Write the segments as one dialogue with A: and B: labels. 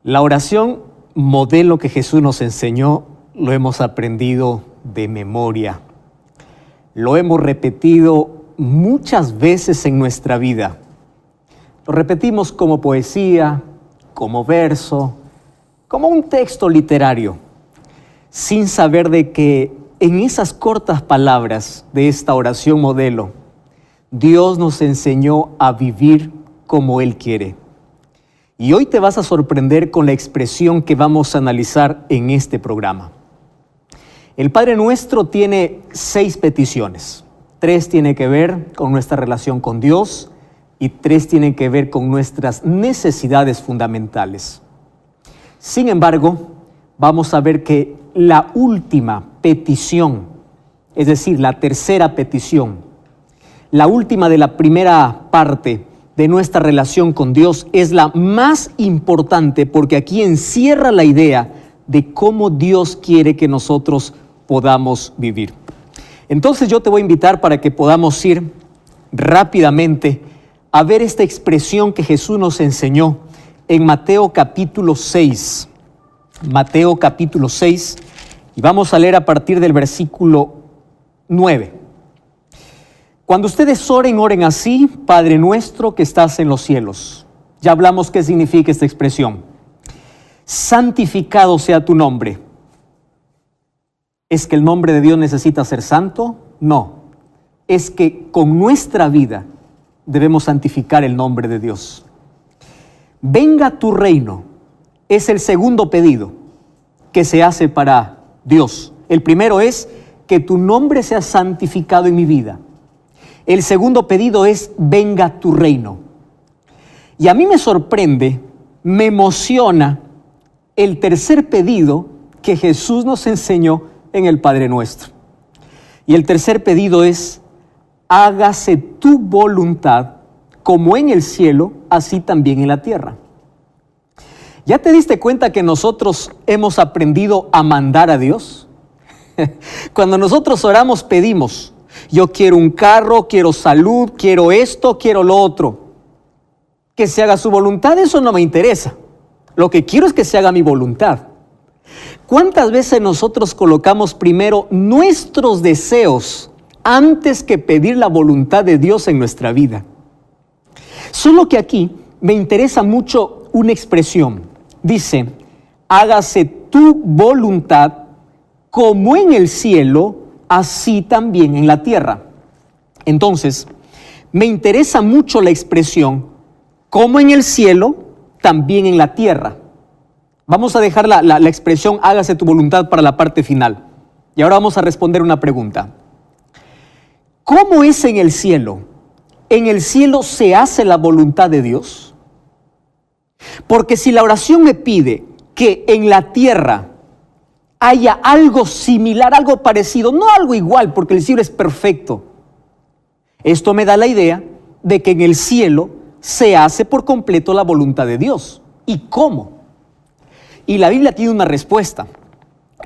A: La oración modelo que Jesús nos enseñó lo hemos aprendido de memoria. Lo hemos repetido muchas veces en nuestra vida. Lo repetimos como poesía, como verso, como un texto literario, sin saber de que en esas cortas palabras de esta oración modelo, Dios nos enseñó a vivir como Él quiere. Y hoy te vas a sorprender con la expresión que vamos a analizar en este programa. El Padre Nuestro tiene 6 peticiones. 3 tienen que ver con nuestra relación con Dios y 3 tienen que ver con nuestras necesidades fundamentales. Sin embargo, vamos a ver que la última petición, es decir, la tercera petición, la última de la primera parte de nuestra relación con Dios es la más importante, porque aquí encierra la idea de cómo Dios quiere que nosotros podamos vivir. Entonces yo te voy a invitar para que podamos ir rápidamente a ver esta expresión que Jesús nos enseñó en Mateo capítulo 6. Mateo capítulo 6, y vamos a leer a partir del versículo 9. Cuando ustedes oren así: Padre nuestro que estás en los cielos. Ya hablamos qué significa esta expresión. Santificado sea tu nombre. ¿Es que el nombre de Dios necesita ser santo? No. Es que con nuestra vida debemos santificar el nombre de Dios. Venga tu reino. Es el segundo pedido que se hace para Dios. El primero es que tu nombre sea santificado en mi vida. El segundo pedido es: venga tu reino. Y a mí me sorprende, me emociona el tercer pedido que Jesús nos enseñó en el Padre Nuestro. Y el tercer pedido es: hágase tu voluntad como en el cielo, así también en la tierra. ¿Ya te diste cuenta que nosotros hemos aprendido a mandar a Dios? Cuando nosotros oramos pedimos: yo quiero un carro, quiero salud, quiero esto, quiero lo otro. Que se haga su voluntad, eso no me interesa. Lo que quiero es que se haga mi voluntad. ¿Cuántas veces nosotros colocamos primero nuestros deseos antes que pedir la voluntad de Dios en nuestra vida? Solo que aquí me interesa mucho una expresión. Dice: hágase tu voluntad como en el cielo, así también en la tierra. Entonces, me interesa mucho la expresión como en el cielo, también en la tierra. Vamos a dejar la expresión hágase tu voluntad para la parte final. Y ahora vamos a responder una pregunta. ¿Cómo es en el cielo? ¿En el cielo se hace la voluntad de Dios? Porque si la oración me pide que en la tierra haya algo similar, algo parecido, no algo igual, porque el cielo es perfecto, esto me da la idea de que en el cielo se hace por completo la voluntad de Dios. ¿Y cómo? Y la Biblia tiene una respuesta.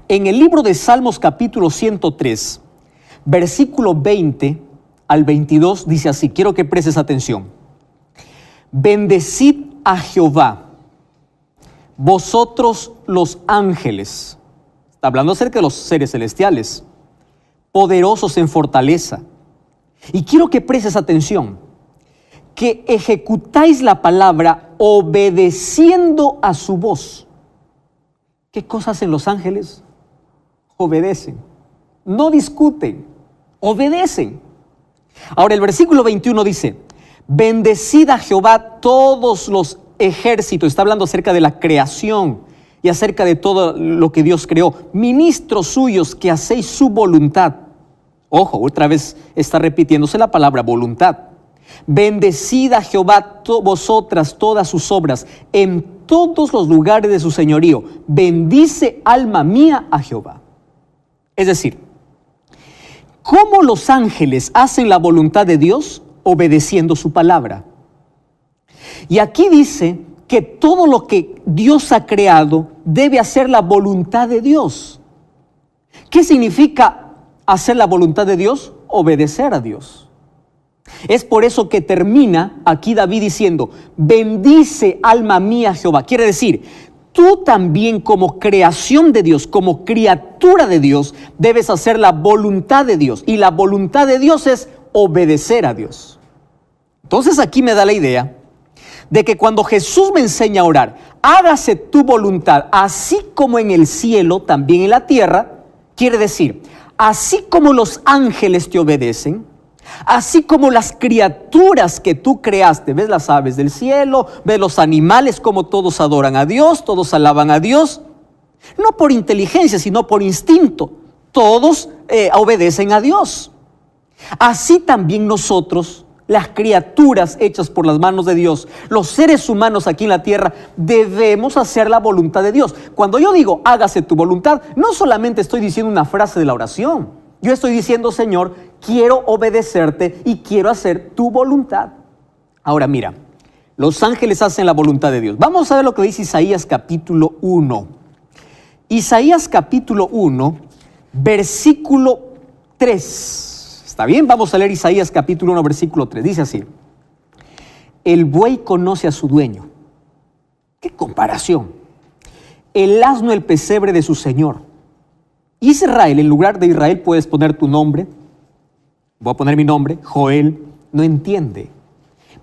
A: En el libro de Salmos capítulo 103, versículo 20 al 22, dice así, quiero que prestes atención. Bendecid a Jehová, vosotros los ángeles. Está hablando acerca de los seres celestiales, poderosos en fortaleza. Y quiero que prestes atención, que ejecutáis la palabra obedeciendo a su voz. ¿Qué cosas hacen los ángeles? Obedecen, no discuten, obedecen. Ahora el versículo 21 dice: bendecid a Jehová todos los ejércitos. Está hablando acerca de la creación y acerca de todo lo que Dios creó. Ministros suyos que hacéis su voluntad. Ojo, otra vez está repitiéndose la palabra voluntad. Bendecid a Jehová vosotras todas sus obras en todos los lugares de su señorío. Bendice alma mía a Jehová. Es decir, ¿cómo los ángeles hacen la voluntad de Dios? Obedeciendo su palabra. Y aquí dice que todo lo que Dios ha creado debe hacer la voluntad de Dios. ¿Qué significa hacer la voluntad de Dios? Obedecer a Dios. Es por eso que termina aquí David diciendo: bendice alma mía Jehová. Quiere decir, tú también como creación de Dios, como criatura de Dios, debes hacer la voluntad de Dios. Y la voluntad de Dios es obedecer a Dios. Entonces aquí me da la idea de que cuando Jesús me enseña a orar, hágase tu voluntad, así como en el cielo, también en la tierra, quiere decir, así como los ángeles te obedecen, así como las criaturas que tú creaste, ves las aves del cielo, ves los animales como todos adoran a Dios, todos alaban a Dios, no por inteligencia, sino por instinto, todos obedecen a Dios. Así también nosotros, las criaturas hechas por las manos de Dios, los seres humanos aquí en la tierra, debemos hacer la voluntad de Dios. Cuando yo digo, hágase tu voluntad, no solamente estoy diciendo una frase de la oración. Yo estoy diciendo, Señor, quiero obedecerte y quiero hacer tu voluntad. Ahora mira, los ángeles hacen la voluntad de Dios. Vamos a ver lo que dice Isaías capítulo 1. Isaías capítulo 1, versículo 3. ¿Está bien? Vamos a leer Isaías capítulo 1, versículo 3. Dice así: el buey conoce a su dueño. ¡Qué comparación! El asno el pesebre de su señor. Israel, en lugar de Israel puedes poner tu nombre. Voy a poner mi nombre, Joel. No entiende.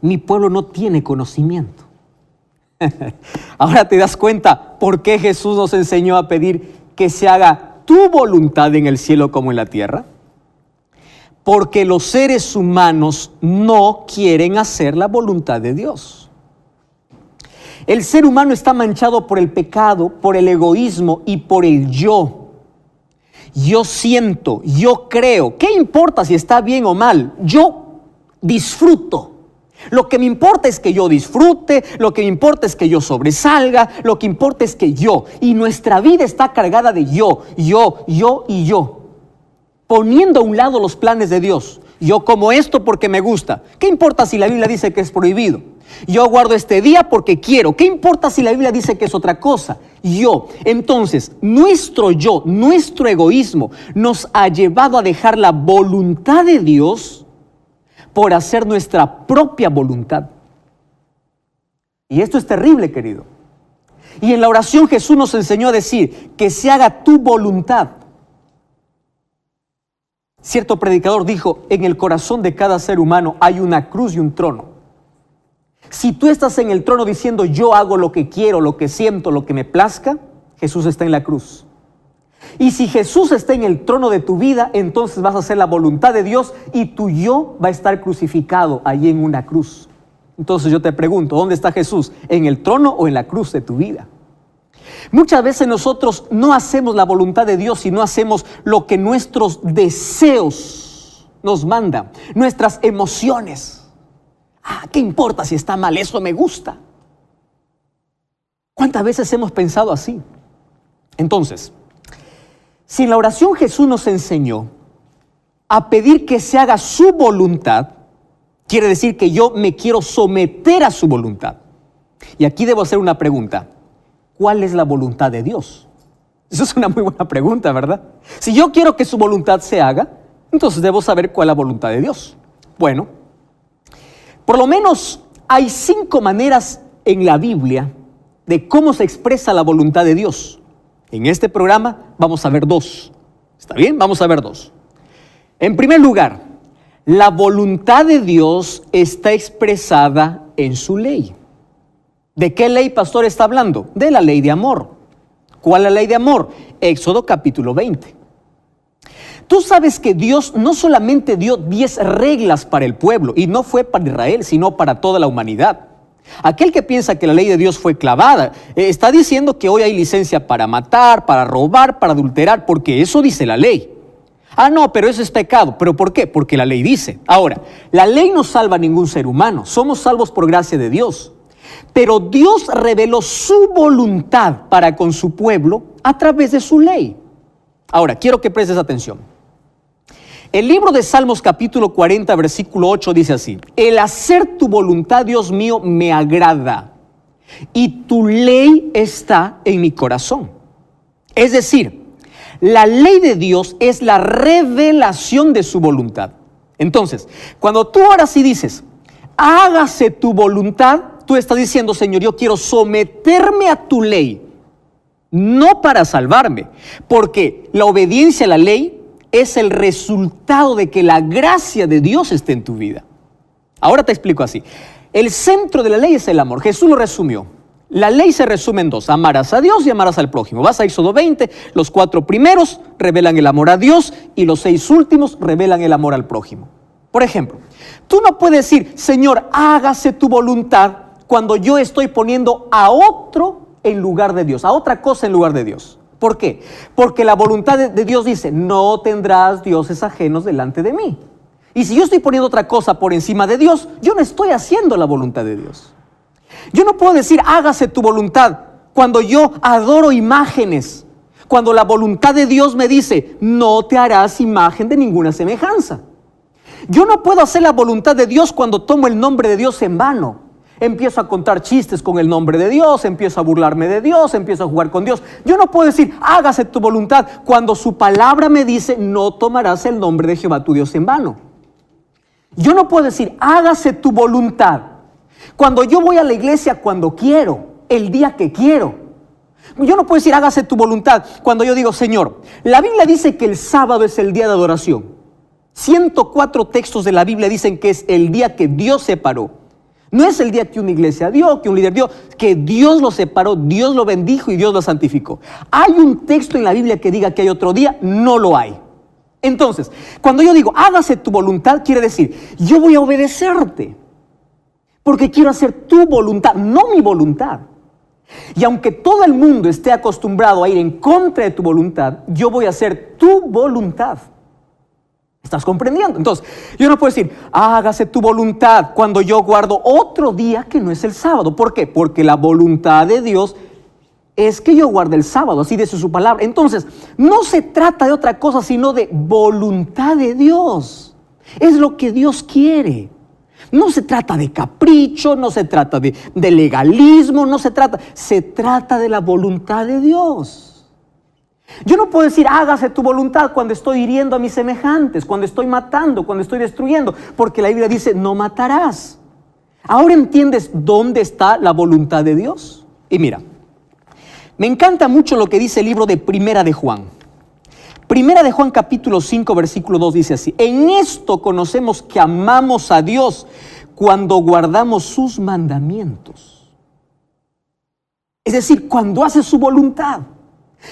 A: Mi pueblo no tiene conocimiento. Ahora te das cuenta por qué Jesús nos enseñó a pedir que se haga tu voluntad en el cielo como en la tierra. Porque los seres humanos no quieren hacer la voluntad de Dios. El ser humano está manchado por el pecado, por el egoísmo y por el yo. Yo siento, yo creo. ¿Qué importa si está bien o mal? Yo disfruto. Lo que me importa es que yo disfrute, lo que me importa es que yo sobresalga, lo que importa es que yo. Y nuestra vida está cargada de yo y yo. Poniendo a un lado los planes de Dios. Yo como esto porque me gusta. ¿Qué importa si la Biblia dice que es prohibido? Yo guardo este día porque quiero. ¿Qué importa si la Biblia dice que es otra cosa? Yo. Entonces, nuestro yo, nuestro egoísmo nos ha llevado a dejar la voluntad de Dios por hacer nuestra propia voluntad. Y esto es terrible, querido. Y en la oración Jesús nos enseñó a decir que se haga tu voluntad. Cierto predicador dijo, en el corazón de cada ser humano hay una cruz y un trono. Si tú estás en el trono diciendo yo hago lo que quiero, lo que siento, lo que me plazca, Jesús está en la cruz. Y si Jesús está en el trono de tu vida, entonces vas a hacer la voluntad de Dios y tu yo va a estar crucificado allí en una cruz. Entonces yo te pregunto, ¿dónde está Jesús? ¿En el trono o en la cruz de tu vida? Muchas veces nosotros no hacemos la voluntad de Dios, sino hacemos lo que nuestros deseos nos mandan, nuestras emociones. ¿Qué importa si está mal? Eso me gusta. ¿Cuántas veces hemos pensado así? Entonces, si en la oración Jesús nos enseñó a pedir que se haga su voluntad, quiere decir que yo me quiero someter a su voluntad. Y aquí debo hacer una pregunta. ¿Cuál es la voluntad de Dios? Eso es una muy buena pregunta, ¿verdad? Si yo quiero que su voluntad se haga, entonces debo saber cuál es la voluntad de Dios. Bueno, por lo menos hay 5 maneras en la Biblia de cómo se expresa la voluntad de Dios. En este programa vamos a ver 2. ¿Está bien? Vamos a ver 2. En primer lugar, la voluntad de Dios está expresada en su ley. ¿De qué ley, pastor, está hablando? De la ley de amor. ¿Cuál es la ley de amor? Éxodo capítulo 20. Tú sabes que Dios no solamente dio 10 reglas para el pueblo, y no fue para Israel, sino para toda la humanidad. Aquel que piensa que la ley de Dios fue clavada, está diciendo que hoy hay licencia para matar, para robar, para adulterar, porque eso dice la ley. No, pero eso es pecado. ¿Pero por qué? Porque la ley dice. Ahora, la ley no salva a ningún ser humano, somos salvos por gracia de Dios. Pero Dios reveló su voluntad para con su pueblo a través de su ley. Ahora, quiero que prestes atención. El libro de Salmos capítulo 40, versículo 8 dice así: el hacer tu voluntad, Dios mío, me agrada, y tu ley está en mi corazón. Es decir, la ley de Dios es la revelación de su voluntad. Entonces, cuando tú oras y dices, hágase tu voluntad, tú estás diciendo, Señor, yo quiero someterme a tu ley no para salvarme, porque la obediencia a la ley es el resultado de que la gracia de Dios esté en tu vida. Ahora te explico así. El centro de la ley es el amor. Jesús lo resumió. La ley se resume en dos: amarás a Dios y amarás al prójimo. Vas a Éxodo 20, los 4 primeros revelan el amor a Dios y los 6 últimos revelan el amor al prójimo. Por ejemplo, tú no puedes decir, Señor, hágase tu voluntad, cuando yo estoy poniendo a otro en lugar de Dios, a otra cosa en lugar de Dios. ¿Por qué? Porque la voluntad de Dios dice, no tendrás dioses ajenos delante de mí. Y si yo estoy poniendo otra cosa por encima de Dios, yo no estoy haciendo la voluntad de Dios. Yo no puedo decir, hágase tu voluntad, cuando yo adoro imágenes, cuando la voluntad de Dios me dice, no te harás imagen de ninguna semejanza. Yo no puedo hacer la voluntad de Dios cuando tomo el nombre de Dios en vano. Empiezo a contar chistes con el nombre de Dios, empiezo a burlarme de Dios, empiezo a jugar con Dios. Yo no puedo decir, hágase tu voluntad, cuando su palabra me dice, no tomarás el nombre de Jehová tu Dios en vano. Yo no puedo decir, hágase tu voluntad, cuando yo voy a la iglesia cuando quiero, el día que quiero. Yo no puedo decir, hágase tu voluntad, cuando yo digo, Señor, la Biblia dice que el sábado es el día de adoración. 104 textos de la Biblia dicen que es el día que Dios separó. No es el día que una iglesia dio, que un líder dio, que Dios lo separó, Dios lo bendijo y Dios lo santificó. ¿Hay un texto en la Biblia que diga que hay otro día? No lo hay. Entonces, cuando yo digo, hágase tu voluntad, quiere decir, yo voy a obedecerte, porque quiero hacer tu voluntad, no mi voluntad. Y aunque todo el mundo esté acostumbrado a ir en contra de tu voluntad, yo voy a hacer tu voluntad. ¿Estás comprendiendo? Entonces, yo no puedo decir, hágase tu voluntad, cuando yo guardo otro día que no es el sábado. ¿Por qué? Porque la voluntad de Dios es que yo guarde el sábado, así dice su palabra. Entonces, no se trata de otra cosa, sino de voluntad de Dios. Es lo que Dios quiere. No se trata de capricho, no se trata de legalismo, se trata de la voluntad de Dios. Yo no puedo decir, hágase tu voluntad cuando estoy hiriendo a mis semejantes, cuando estoy matando, cuando estoy destruyendo, porque la Biblia dice, no matarás. Ahora entiendes dónde está la voluntad de Dios. Y mira, me encanta mucho lo que dice el libro de Primera de Juan. Primera de Juan capítulo 5 versículo 2 dice así, en esto conocemos que amamos a Dios cuando guardamos sus mandamientos. Es decir, cuando hace su voluntad.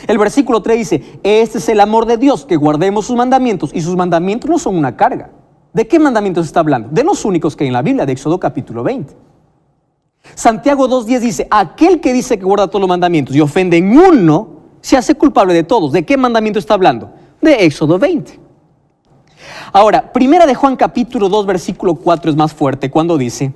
A: El versículo 3 dice, este es el amor de Dios, que guardemos sus mandamientos, y sus mandamientos no son una carga. ¿De qué mandamientos está hablando? De los únicos que hay en la Biblia, de Éxodo capítulo 20. Santiago 2:10 dice, aquel que dice que guarda todos los mandamientos y ofende en uno, se hace culpable de todos. ¿De qué mandamiento está hablando? De Éxodo 20. Ahora, Primera de Juan capítulo 2 versículo 4 es más fuerte cuando dice,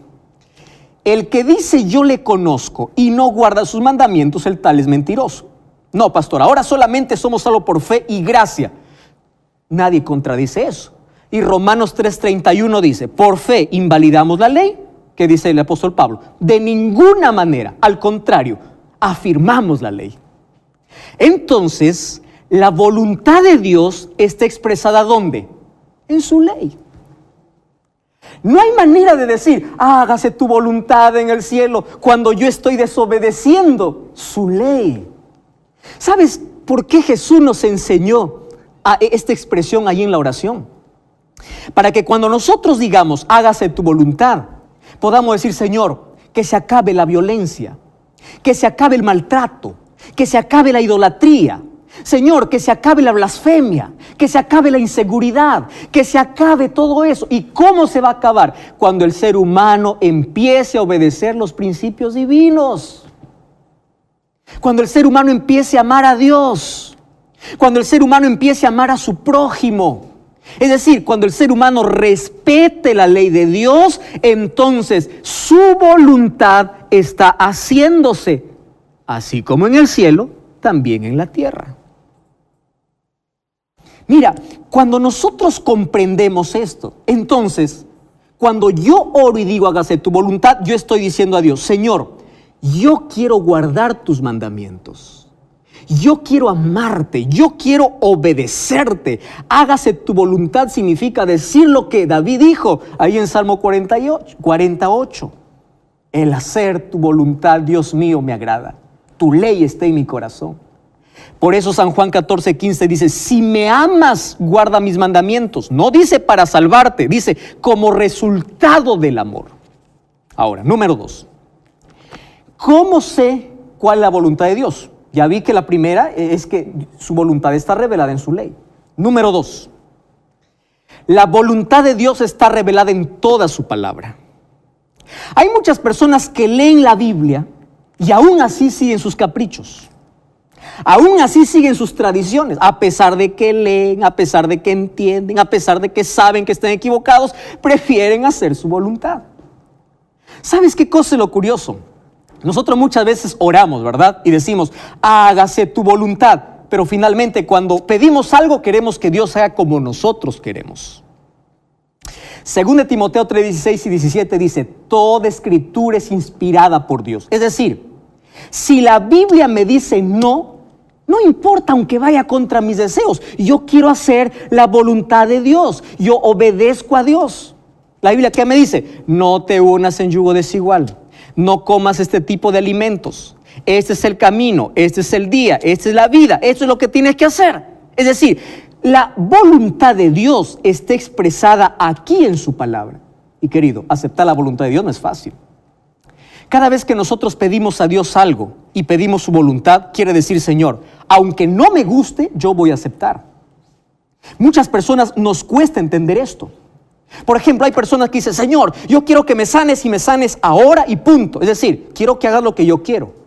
A: el que dice yo le conozco y no guarda sus mandamientos, el tal es mentiroso. No, pastor, ahora solamente somos salvos por fe y gracia. Nadie contradice eso. Y Romanos 3:31 dice, por fe invalidamos la ley, que dice el apóstol Pablo. De ninguna manera, al contrario, afirmamos la ley. Entonces, la voluntad de Dios está expresada ¿dónde? En su ley. No hay manera de decir, hágase tu voluntad en el cielo, cuando yo estoy desobedeciendo su ley. ¿Sabes por qué Jesús nos enseñó a esta expresión ahí en la oración? Para que cuando nosotros digamos, hágase tu voluntad, podamos decir, Señor, que se acabe la violencia, que se acabe el maltrato, que se acabe la idolatría. Señor, que se acabe la blasfemia, que se acabe la inseguridad, que se acabe todo eso. ¿Y cómo se va a acabar? Cuando el ser humano empiece a obedecer los principios divinos. Cuando el ser humano empiece a amar a Dios, cuando el ser humano empiece a amar a su prójimo, es decir, cuando el ser humano respete la ley de Dios, entonces su voluntad está haciéndose, así como en el cielo, también en la tierra. Mira, cuando nosotros comprendemos esto, entonces, cuando yo oro y digo hágase tu voluntad, yo estoy diciendo a Dios, Señor, yo quiero guardar tus mandamientos. Yo quiero amarte, yo quiero obedecerte. Hágase tu voluntad significa decir lo que David dijo ahí en Salmo 48. El hacer tu voluntad, Dios mío, me agrada. Tu ley está en mi corazón. Por eso San Juan 14:15 dice, si me amas, guarda mis mandamientos. No dice para salvarte, dice como resultado del amor. Ahora, número 2. ¿Cómo sé cuál es la voluntad de Dios? Ya vi que la primera es que su voluntad está revelada en su ley. Número 2. La voluntad de Dios está revelada en toda su palabra. Hay muchas personas que leen la Biblia y aún así siguen sus caprichos. Aún así siguen sus tradiciones, a pesar de que leen, a pesar de que entienden, a pesar de que saben que están equivocados, prefieren hacer su voluntad. ¿Sabes qué cosa es lo curioso? Nosotros muchas veces oramos, ¿verdad? Y decimos, hágase tu voluntad. Pero finalmente cuando pedimos algo queremos que Dios haga como nosotros queremos. Según de Timoteo 3:16 y 17 dice, toda escritura es inspirada por Dios. Es decir, si la Biblia me dice no importa aunque vaya contra mis deseos. Yo quiero hacer la voluntad de Dios. Yo obedezco a Dios. La Biblia, ¿qué me dice? No te unas en yugo desigual. No comas este tipo de alimentos. Este es el camino, este es el día, esta es la vida. Esto es lo que tienes que hacer. Es decir, la voluntad de Dios está expresada aquí en su palabra. Y querido, aceptar la voluntad de Dios no es fácil. Cada vez que nosotros pedimos a Dios algo y pedimos su voluntad, quiere decir, Señor, aunque no me guste, yo voy a aceptar. Muchas personas nos cuesta entender esto. Por ejemplo, hay personas que dicen, Señor, yo quiero que me sanes y me sanes ahora y punto. Es decir, quiero que hagas lo que yo quiero.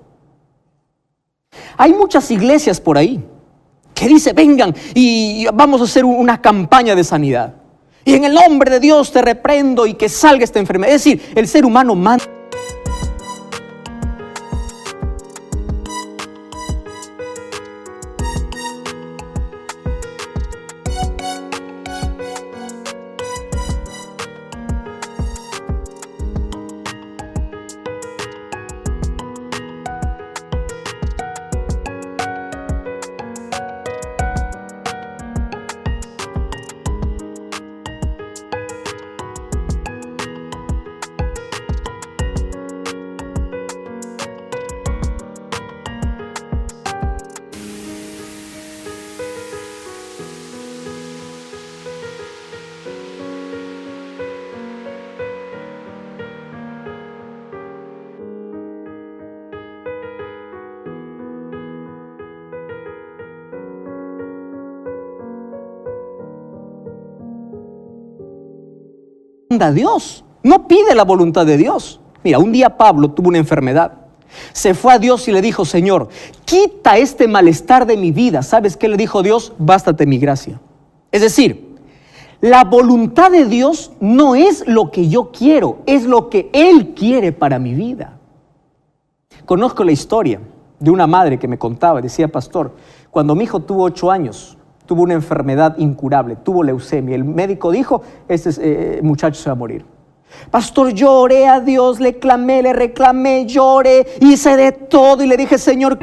A: Hay muchas iglesias por ahí que dicen, vengan y vamos a hacer una campaña de sanidad. Y en el nombre de Dios te reprendo y que salga esta enfermedad. Es decir, el ser humano manda. A Dios, no pide la voluntad de Dios. Mira, un día Pablo tuvo una enfermedad, se fue a Dios y le dijo, Señor, quita este malestar de mi vida. ¿Sabes qué le dijo Dios? Bástate mi gracia. Es decir, la voluntad de Dios no es lo que yo quiero, es lo que Él quiere para mi vida. Conozco la historia de una madre que me contaba, decía, pastor, cuando mi hijo tuvo 8 años, tuvo una enfermedad incurable, tuvo leucemia. El médico dijo, este muchacho se va a morir. Pastor, lloré a Dios, le clamé, le reclamé, lloré, hice de todo y le dije, Señor,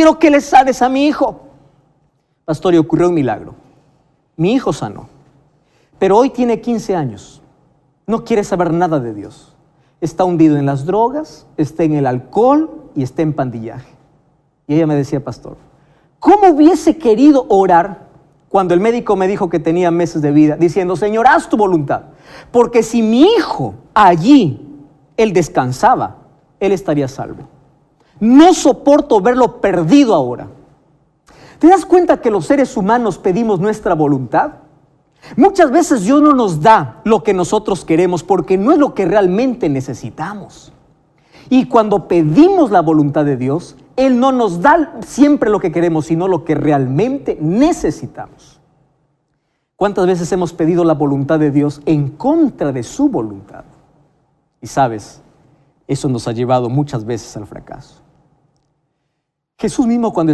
A: quiero que le sanes a mi hijo. Pastor, y ocurrió un milagro. Mi hijo sanó, pero hoy tiene 15 años. No quiere saber nada de Dios. Está hundido en las drogas, está en el alcohol y está en pandillaje. Y ella me decía, pastor, ¿cómo hubiese querido orar cuando el médico me dijo que tenía meses de vida, diciendo, Señor, haz tu voluntad? Porque si mi hijo allí, él descansaba, él estaría salvo. No soporto verlo perdido ahora. ¿Te das cuenta que los seres humanos pedimos nuestra voluntad? Muchas veces Dios no nos da lo que nosotros queremos porque no es lo que realmente necesitamos. Y cuando pedimos la voluntad de Dios, Él no nos da siempre lo que queremos, sino lo que realmente necesitamos. ¿Cuántas veces hemos pedido la voluntad de Dios en contra de su voluntad? Y sabes, eso nos ha llevado muchas veces al fracaso. Jesús mismo, cuando